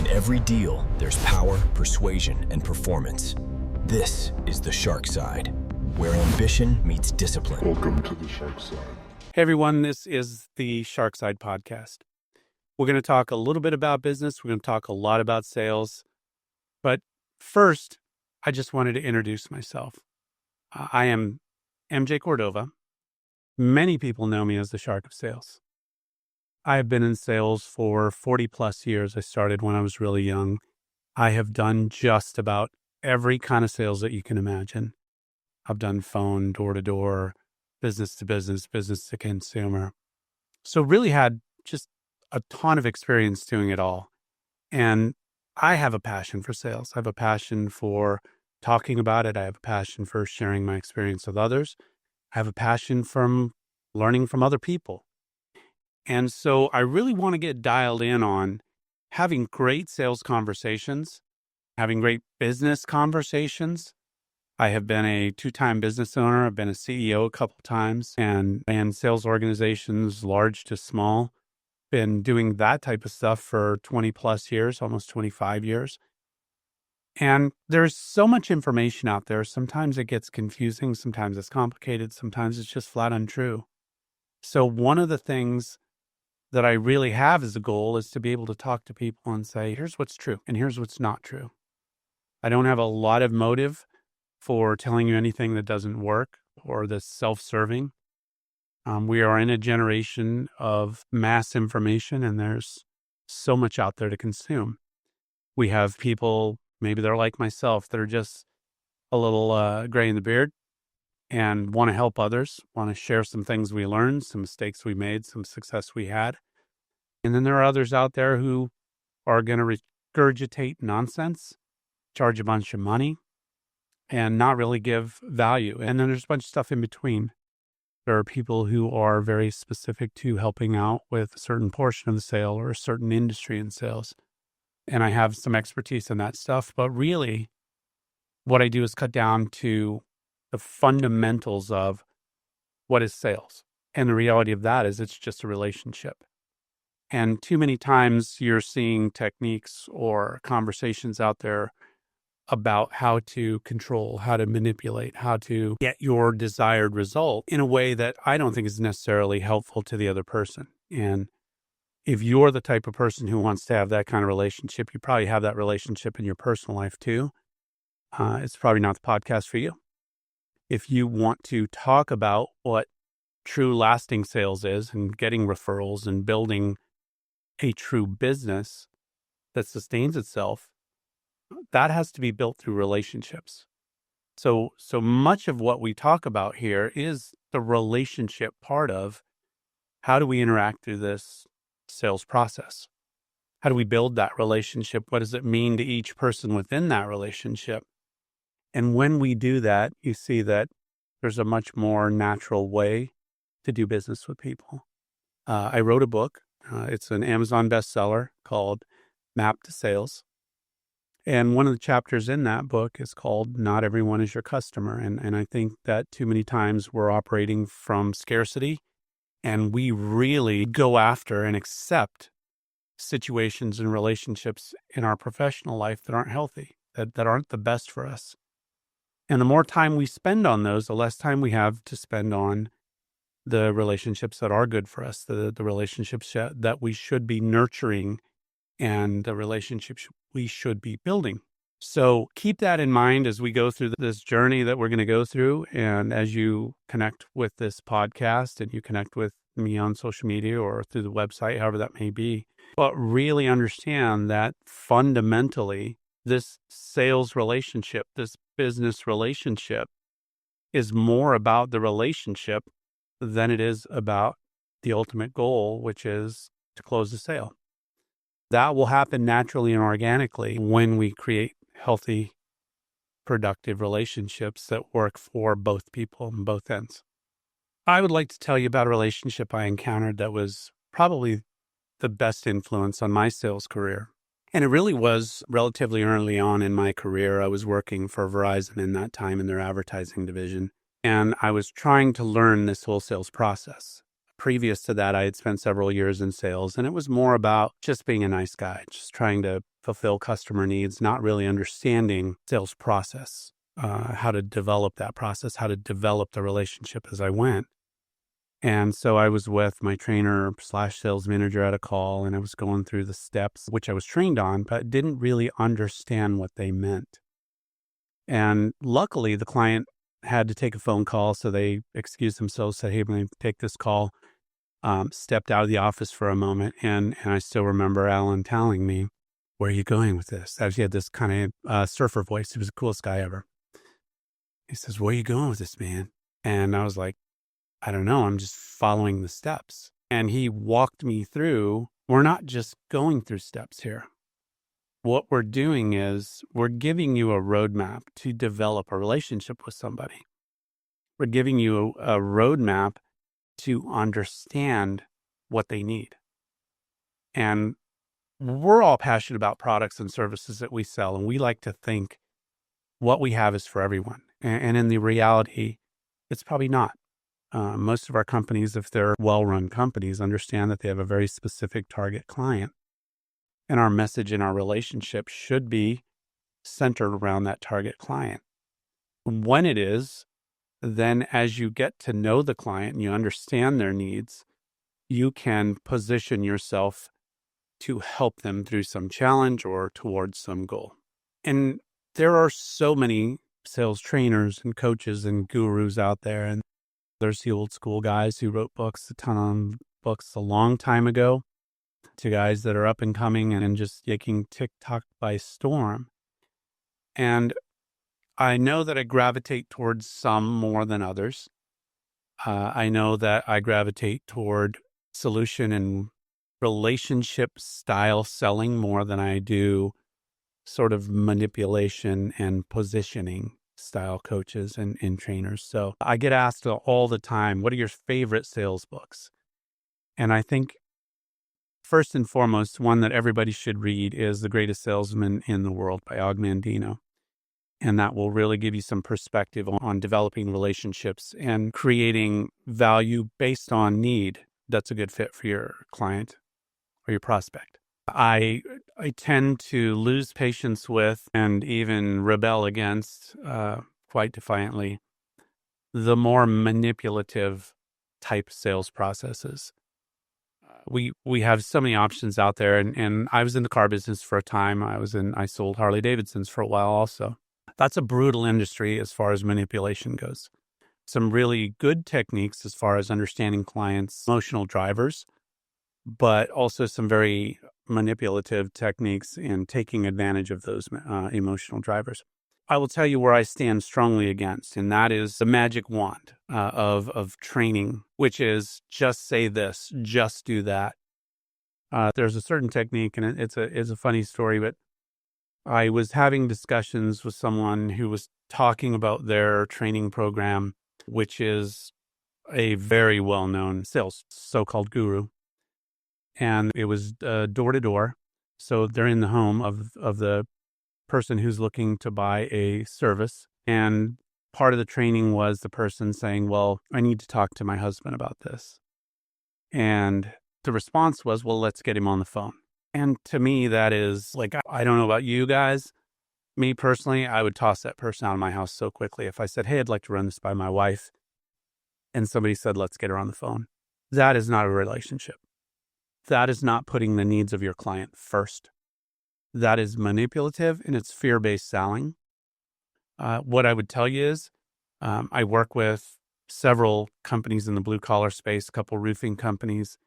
every deal, there's power, persuasion, and performance. This is the Sharkside, where ambition meets discipline. Welcome to the Sharkside. Hey everyone, this is the Sharkside podcast. We're going to talk a little bit about business. We're going to talk a lot about sales. But first, I just wanted to introduce myself. I am MJ Cordova. Many people know me as the Shark of Sales. I have been in sales for 40 plus years. I started when I was really young. I have done just about every kind of sales that you can imagine. I've done phone, door-to-door, business to business, business to consumer. So really had just a ton of experience doing it all. And I have a passion for sales. I have a passion for talking about it. I have a passion for sharing my experience with others. I have a passion from learning from other people. And so I really want to get dialed in on having great sales conversations, having great business conversations. I have been a 2-time business owner. I've been a CEO a couple times and ran sales organizations, large to small. Been doing that type of stuff for 20 plus years, almost 25 years. And there's so much information out there. Sometimes it gets confusing. Sometimes it's complicated. Sometimes it's just flat untrue. So one of the things that I really have as a goal is to be able to talk to people and say, here's what's true and here's what's not true. I don't have a lot of motive for telling you anything that doesn't work or that's self-serving. We are in a generation of mass information and there's so much out there to consume. We have people, maybe they're like myself, that are just a little gray in the beard and want to help others, want to share some things we learned, some mistakes we made, some success we had. And then there are others out there who are going to regurgitate nonsense, charge a bunch of money, and not really give value. And then there's a bunch of stuff in between. There are people who are very specific to helping out with a certain portion of the sale or a certain industry in sales. And I have some expertise in that stuff. But really, what I do is cut down to the fundamentals of what is sales. And the reality of that is it's just a relationship. And too many times you're seeing techniques or conversations out there about how to control, how to manipulate, how to get your desired result in a way that I don't think is necessarily helpful to the other person. And if you're the type of person who wants to have that kind of relationship, you probably have that relationship in your personal life too. It's probably not the podcast for you. If you want to talk about what true lasting sales is and getting referrals and building a true business that sustains itself, that has to be built through relationships. So much of what we talk about here is the relationship part of how do we interact through this sales process? How do we build that relationship? What does it mean to each person within that relationship? And when we do that, you see that there's a much more natural way to do business with people. I wrote a book. It's an Amazon bestseller called Map to Sales. And one of the chapters in that book is called Not Everyone is Your Customer. And I think that too many times we're operating from scarcity and we really go after and accept situations and relationships in our professional life that aren't healthy, that aren't the best for us. And the more time we spend on those, the less time we have to spend on the relationships that are good for us, the relationships that we should be nurturing and the relationships we should be building. So keep that in mind as we go through this journey that we're going to go through. And as you connect with this podcast and you connect with me on social media or through the website, however that may be, but really understand that fundamentally, this sales relationship, this business relationship is more about the relationship than it is about the ultimate goal, which is to close the sale. That will happen naturally and organically when we create healthy, productive relationships that work for both people on both ends. I would like to tell you about a relationship I encountered that was probably the best influence on my sales career. And it really was relatively early on in my career. I was working for Verizon in that time in their advertising division. And I was trying to learn this whole sales process. Previous to that, I had spent several years in sales, and it was more about just being a nice guy, just trying to fulfill customer needs, not really understanding sales process, how to develop that process, how to develop the relationship as I went. And so I was with my trainer / sales manager at a call, and I was going through the steps, which I was trained on, but didn't really understand what they meant. And luckily, the client had to take a phone call, so they excused themselves, said, "Hey, I'm going to take this call." Stepped out of the office for a moment, and I still remember Alan telling me, "Where are you going with this?" As he had this kind of surfer voice. He was the coolest guy ever. He says, "Where are you going with this, man?" And I was like, "I don't know. I'm just following the steps." And he walked me through, we're not just going through steps here. What we're doing is we're giving you a roadmap to develop a relationship with somebody. We're giving you a roadmap to understand what they need. And we're all passionate about products and services that we sell, and we like to think what we have is for everyone. And in the reality, it's probably not. Most of our companies, if they're well-run companies, understand that they have a very specific target client. And our message in our relationship should be centered around that target client. When it is, then as you get to know the client and you understand their needs, you can position yourself to help them through some challenge or towards some goal. And there are so many sales trainers and coaches and gurus out there. And there's the old school guys who wrote books, a ton of books a long time ago, to guys that are up and coming and just taking TikTok by storm. And I know that I gravitate towards some more than others. I know that I gravitate toward solution and relationship style selling more than I do sort of manipulation and positioning style coaches and trainers. So I get asked all the time, what are your favorite sales books? And I think first and foremost, one that everybody should read is The Greatest Salesman in the World by Og Mandino. And that will really give you some perspective on developing relationships and creating value based on need that's a good fit for your client or your prospect. I tend to lose patience with and even rebel against, quite defiantly, the more manipulative type sales processes. We have so many options out there, and I was in the car business for a time. I sold Harley Davidsons for a while also. That's a brutal industry as far as manipulation goes. Some really good techniques as far as understanding clients' emotional drivers, but also some very manipulative techniques in taking advantage of those emotional drivers. I will tell you where I stand strongly against, and that is the magic wand of training, which is just say this, just do that. There's a certain technique, and it's a funny story, but I was having discussions with someone who was talking about their training program, which is a very well-known sales so-called guru. And it was door to door. So they're in the home of the person who's looking to buy a service. And part of the training was the person saying, well, I need to talk to my husband about this. And the response was, well, let's get him on the phone. And to me, that is like, I don't know about you guys. Me personally, I would toss that person out of my house so quickly. If I said, hey, I'd like to run this by my wife, and somebody said, let's get her on the phone. That is not a relationship. That is not putting the needs of your client first. That is manipulative, and it's fear-based selling. What I would tell you is I work with several companies in the blue-collar space, a couple roofing companies,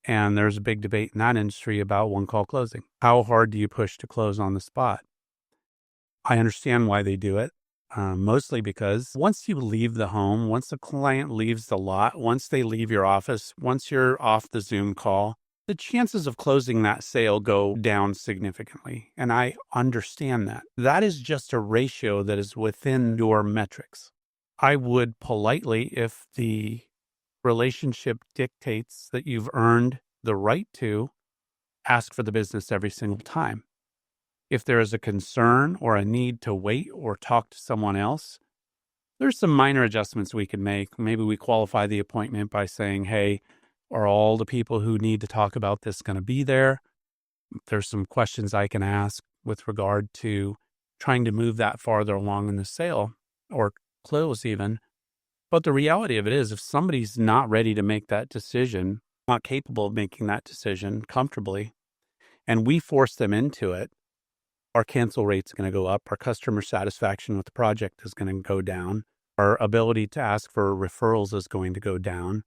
and there's a big debate in that industry about one-call closing. How hard do you push to close on the spot? I understand why they do it, mostly because once you leave the home, once the client leaves the lot, once they leave your office, once you're off the Zoom call, the chances of closing that sale go down significantly. And I understand that. That is just a ratio that is within your metrics. I would politely, if the relationship dictates that you've earned the right to, ask for the business every single time. If there is a concern or a need to wait or talk to someone else, There's some minor adjustments we can make. Maybe we qualify the appointment by saying, hey, are all the people who need to talk about this going to be there? There's some questions I can ask with regard to trying to move that farther along in the sale or close even. But the reality of it is, if somebody's not ready to make that decision, not capable of making that decision comfortably, and we force them into it, our cancel rate's going to go up. Our customer satisfaction with the project is going to go down. Our ability to ask for referrals is going to go down.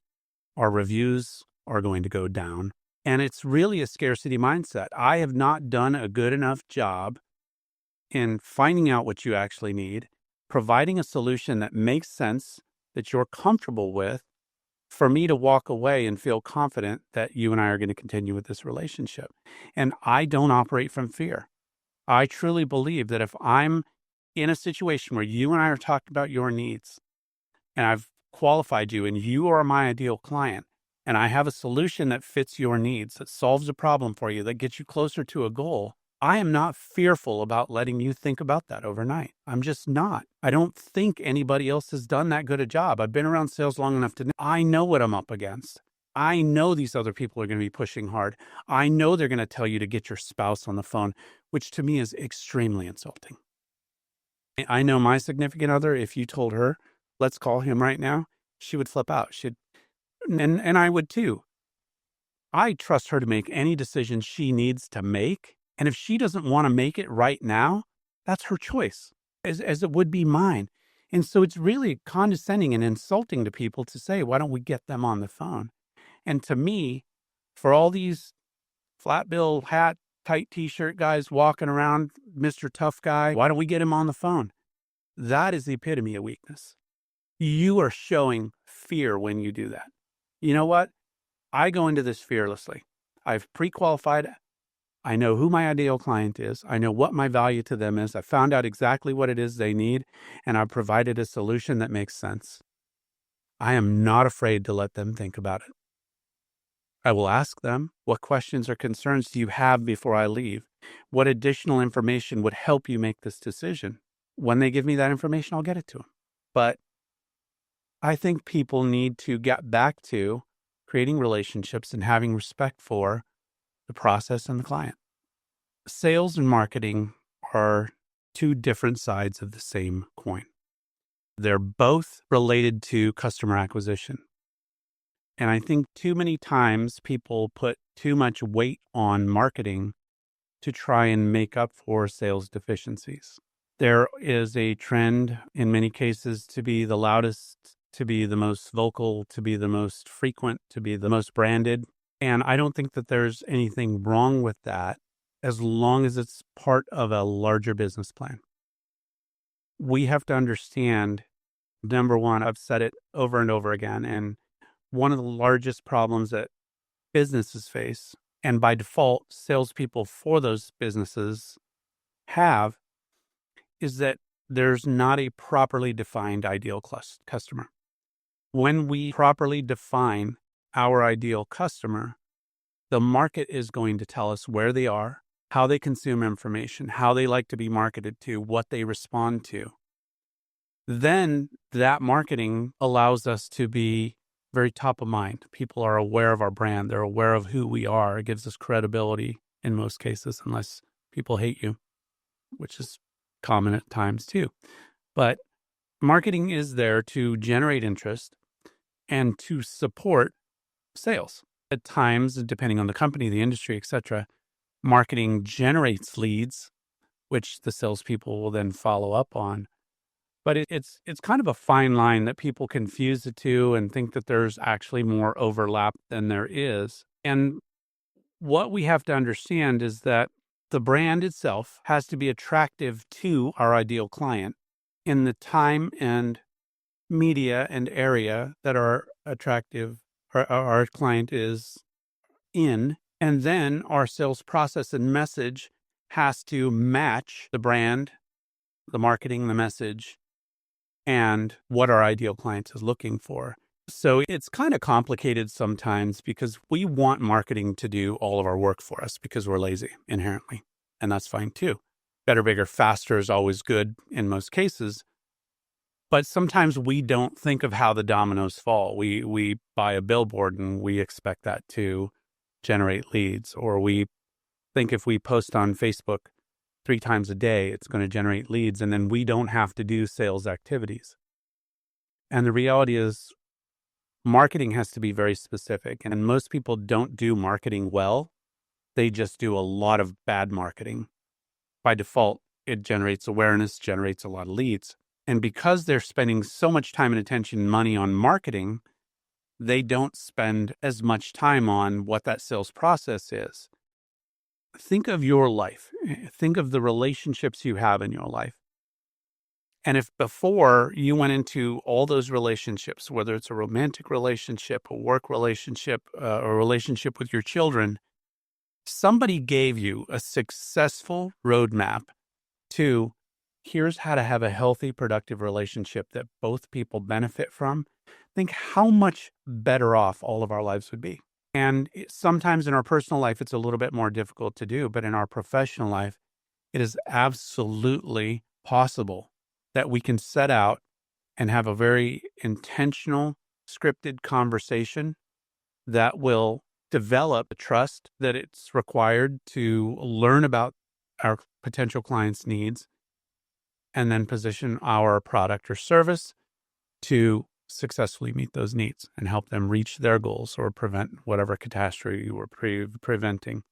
Our reviews are going to go down. And it's really a scarcity mindset. I have not done a good enough job in finding out what you actually need, providing a solution that makes sense, that you're comfortable with, for me to walk away and feel confident that you and I are going to continue with this relationship. And I don't operate from fear. I truly believe that if I'm in a situation where you and I are talking about your needs, and I've qualified you and you are my ideal client, and I have a solution that fits your needs, that solves a problem for you, that gets you closer to a goal, I am not fearful about letting you think about that overnight. I'm just not. I don't think anybody else has done that good a job. I've been around sales long enough to know I know what I'm up against. I know these other people are going to be pushing hard. I know they're going to tell you to get your spouse on the phone, which to me is extremely insulting. I know my significant other, if you told her, let's call him right now, she would flip out. And I would too. I trust her to make any decision she needs to make. And if she doesn't want to make it right now, that's her choice, as it would be mine. And so it's really condescending and insulting to people to say, why don't we get them on the phone? And to me, for all these flat bill hat, tight t-shirt guys walking around, Mr. Tough Guy, why don't we get him on the phone? That is the epitome of weakness. You are showing fear when you do that. You know what? I go into this fearlessly. I've pre-qualified. I know who my ideal client is. I know what my value to them is. I found out exactly what it is they need, and I've provided a solution that makes sense. I am not afraid to let them think about it. I will ask them, what questions or concerns do you have before I leave? What additional information would help you make this decision? When they give me that information, I'll get it to them. But I think people need to get back to creating relationships and having respect for the process and the client. Sales and marketing are two different sides of the same coin. They're both related to customer acquisition. And I think too many times people put too much weight on marketing to try and make up for sales deficiencies. There is a trend in many cases to be the loudest, to be the most vocal, to be the most frequent, to be the most branded. And I don't think that there's anything wrong with that as long as it's part of a larger business plan. We have to understand, number one, I've said it over and over again, and one of the largest problems that businesses face, and by default, salespeople for those businesses have, is that there's not a properly defined ideal customer. When we properly define our ideal customer, the market is going to tell us where they are, how they consume information, how they like to be marketed to, what they respond to. Then that marketing allows us to be very top of mind. People are aware of our brand. They're aware of who we are. It gives us credibility in most cases, unless people hate you, which is common at times too. But marketing is there to generate interest and to support sales. At times, depending on the company, the industry, etc., marketing generates leads, which the salespeople will then follow up on. But it's kind of a fine line that people confuse the two and think that there's actually more overlap than there is. And what we have to understand is that the brand itself has to be attractive to our ideal client in the time and media and area that are attractive, our client is in. And then our sales process and message has to match the brand, the marketing, the message, and what our ideal client is looking for. So it's kind of complicated sometimes because we want marketing to do all of our work for us because we're lazy inherently. And that's fine too. Better, bigger, faster is always good in most cases. But sometimes we don't think of how the dominoes fall. We buy a billboard and we expect that to generate leads, or we think if we post on Facebook 3 times a day, it's going to generate leads, and then we don't have to do sales activities. And the reality is marketing has to be very specific, and most people don't do marketing well. They just do a lot of bad marketing. By default, it generates awareness, generates a lot of leads. And because they're spending so much time and attention and money on marketing, they don't spend as much time on what that sales process is. Think of your life. Think of the relationships you have in your life. And if before you went into all those relationships, whether it's a romantic relationship, a work relationship, a relationship with your children, somebody gave you a successful roadmap to here's how to have a healthy, productive relationship that both people benefit from, think how much better off all of our lives would be. And sometimes in our personal life, it's a little bit more difficult to do, but in our professional life, it is absolutely possible that we can set out and have a very intentional, scripted conversation that will develop the trust that it's required to learn about our potential clients' needs and then position our product or service to successfully meet those needs and help them reach their goals or prevent whatever catastrophe you were preventing.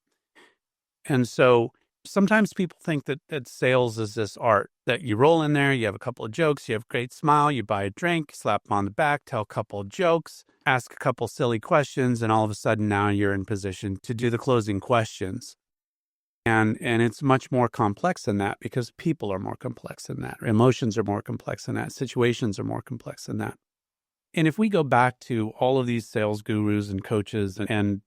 And so sometimes people think that sales is this art that you roll in there, you have a couple of jokes, you have a great smile, you buy a drink, slap them on the back, tell a couple of jokes, ask a couple silly questions, and all of a sudden now you're in position to do the closing questions. And it's much more complex than that because people are more complex than that. Emotions are more complex than that. Situations are more complex than that. And if we go back to all of these sales gurus and coaches and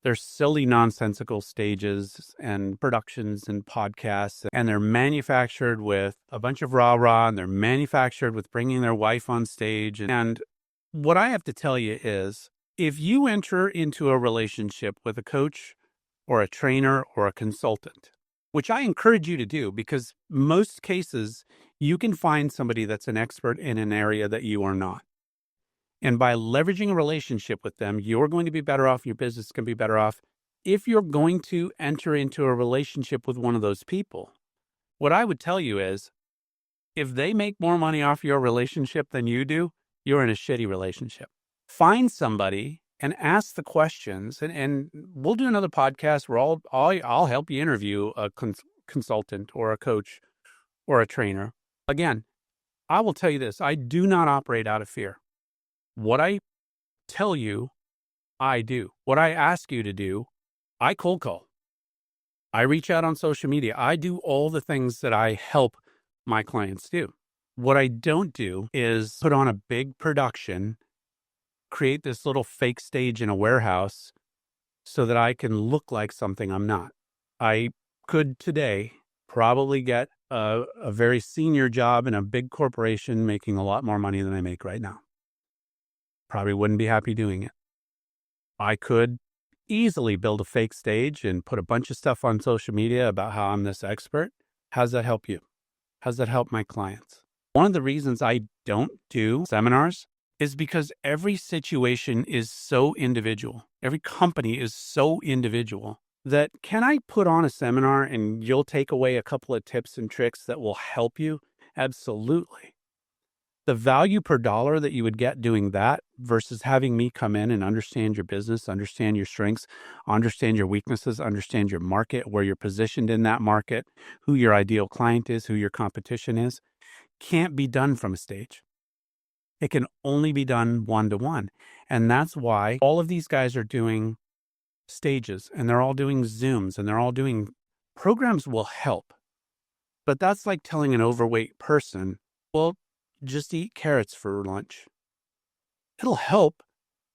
their silly, nonsensical stages and productions and podcasts, and they're manufactured with a bunch of rah-rah, and they're manufactured with bringing their wife on stage. And what I have to tell you is, if you enter into a relationship with a coach or a trainer or a consultant, which I encourage you to do, because most cases you can find somebody that's an expert in an area that you are not. And by leveraging a relationship with them, you're going to be better off. Your business can be better off. If you're going to enter into a relationship with one of those people, what I would tell you is, if they make more money off your relationship than you do, you're in a shitty relationship. Find somebody and ask the questions. And we'll do another podcast where I'll help you interview a consultant or a coach or a trainer. Again, I will tell you this. I do not operate out of fear. What I tell you, I do. What I ask you to do, I cold call. I reach out on social media. I do all the things that I help my clients do. What I don't do is put on a big production, create this little fake stage in a warehouse so that I can look like something I'm not. I could today probably get a very senior job in a big corporation making a lot more money than I make right now. Probably wouldn't be happy doing it. I could easily build a fake stage and put a bunch of stuff on social media about how I'm this expert. How's that help you? How's that help my clients? One of the reasons I don't do seminars is because every situation is so individual. Every company is so individual that can I put on a seminar and you'll take away a couple of tips and tricks that will help you? Absolutely. The value per dollar that you would get doing that versus having me come in and understand your business, understand your strengths, understand your weaknesses, understand your market, where you're positioned in that market, who your ideal client is, who your competition is, can't be done from a stage. It can only be done one-to-one. And that's why all of these guys are doing stages and they're all doing Zooms and they're all doing programs will help. But that's like telling an overweight person, well, just eat carrots for lunch. It'll help,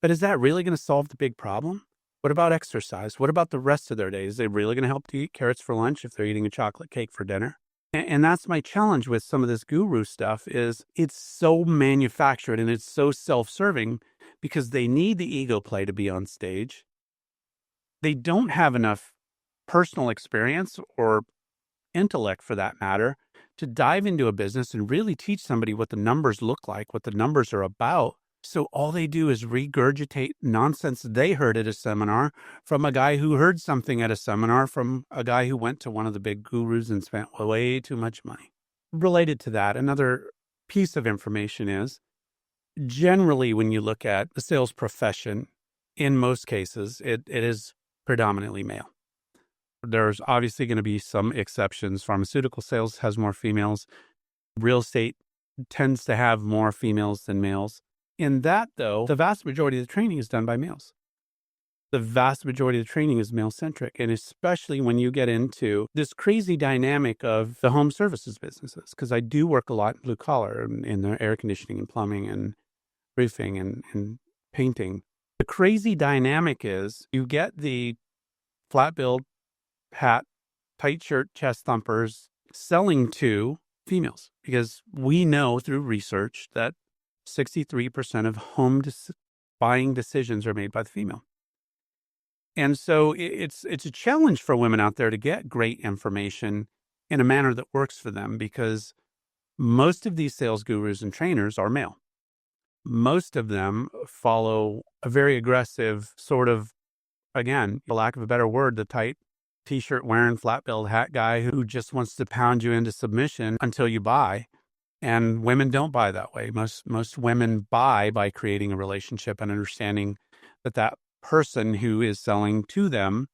but is that really going to solve the big problem? What about exercise? What about the rest of their day? Is it really going to help to eat carrots for lunch if they're eating a chocolate cake for dinner? And that's my challenge with some of this guru stuff is it's so manufactured and it's so self-serving because they need the ego play to be on stage. They don't have enough personal experience or intellect for that matter to dive into a business and really teach somebody what the numbers look like, what the numbers are about. So all they do is regurgitate nonsense they heard at a seminar from a guy who heard something at a seminar from a guy who went to one of the big gurus and spent way too much money. Related to that, another piece of information is, generally, when you look at the sales profession, in most cases, it is predominantly male. There's obviously going to be some exceptions. Pharmaceutical sales has more females. Real estate tends to have more females than males. In that, though, the vast majority of the training is done by males. The vast majority of the training is male-centric, and especially when you get into this crazy dynamic of the home services businesses, because I do work a lot in blue collar, in the air conditioning and plumbing and roofing and painting. The crazy dynamic is you get the flat build, hat, tight shirt, chest thumpers selling to females, because we know through research that 63% of home buying decisions are made by the female. And so it's a challenge for women out there to get great information in a manner that works for them, because most of these sales gurus and trainers are male. Most of them follow a very aggressive sort of, again, for lack of a better word, the tight t-shirt wearing, flat billed hat guy who just wants to pound you into submission until you buy. And women don't buy that way. Most women buy by creating a relationship and understanding that person who is selling to them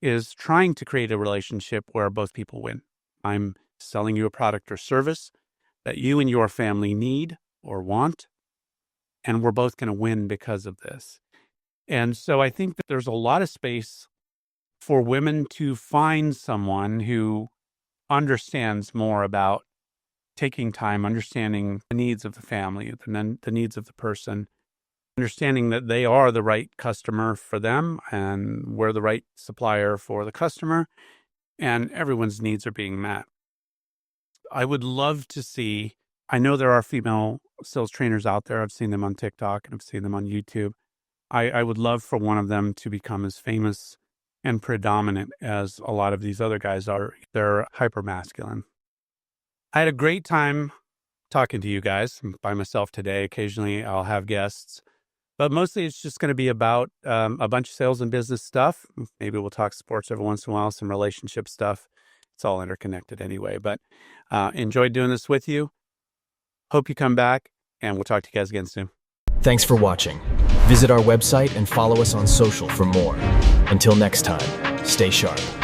is trying to create a relationship where both people win. I'm selling you a product or service that you and your family need or want, and we're both going to win because of this. And so I think that there's a lot of space for women to find someone who understands more about taking time, understanding the needs of the family, the needs of the person, understanding that they are the right customer for them and we're the right supplier for the customer, and everyone's needs are being met. I would love to see, I know there are female sales trainers out there. I've seen them on TikTok and I've seen them on YouTube. I would love for one of them to become as famous and predominant as a lot of these other guys are. They're hyper masculine. I had a great time talking to you guys. I'm by myself today. Occasionally I'll have guests, but mostly it's just going to be about a bunch of sales and business stuff. Maybe we'll talk sports every once in a while, some relationship stuff. It's all interconnected anyway, but enjoyed doing this with you. Hope you come back, and we'll talk to you guys again soon. Thanks for watching. Visit our website and follow us on social for more. Until next time, stay sharp.